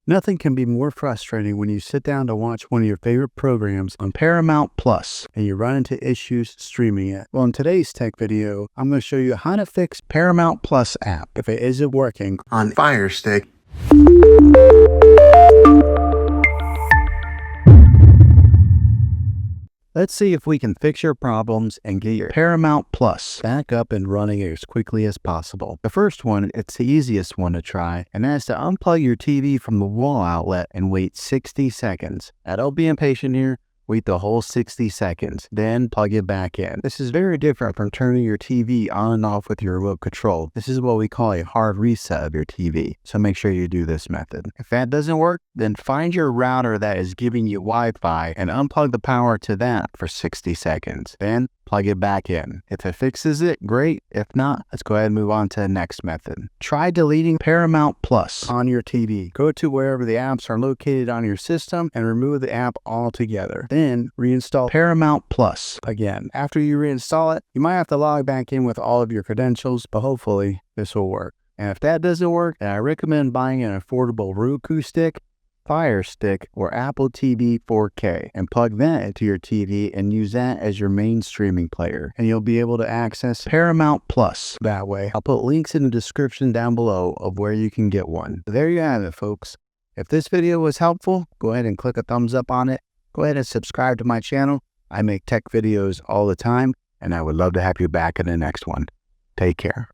Nothing can be more frustrating when you sit down to watch one of your favorite programs on Paramount Plus and you run into issues streaming it. Well, in today's tech video, I'm going to show you how to fix Paramount Plus app if it isn't working on Firestick. Let's see if we can fix your problems and get your Paramount Plus back up and running as quickly as possible. The first one, it's the easiest one to try, and that's to unplug your TV from the wall outlet and wait 60 seconds. Now, don't be impatient here. Wait the whole 60 seconds, then plug it back in. This is very different from turning your TV on and off with your remote control. This is what we call a hard reset of your TV, so make sure you do this method. If that doesn't work, then find your router that is giving you Wi-Fi and unplug the power to that for 60 seconds. Then plug it back in. If it fixes it, great. If not, let's go ahead and move on to the next method. Try deleting Paramount Plus on your TV. Go to wherever the apps are located on your system and remove the app altogether. Then reinstall Paramount Plus again. After you reinstall it, you might have to log back in with all of your credentials, but hopefully this will work. And if that doesn't work, then I recommend buying an affordable Roku stick, Firestick, or Apple TV 4K and plug that into your TV and use that as your main streaming player, and you'll be able to access Paramount Plus that way. I'll put links in the description down below of where you can get one. There you have it, folks. If this video was helpful, go ahead and click a thumbs up on it. Go ahead and subscribe to my channel. I make tech videos all the time, and I would love to have you back in the next one. Take care.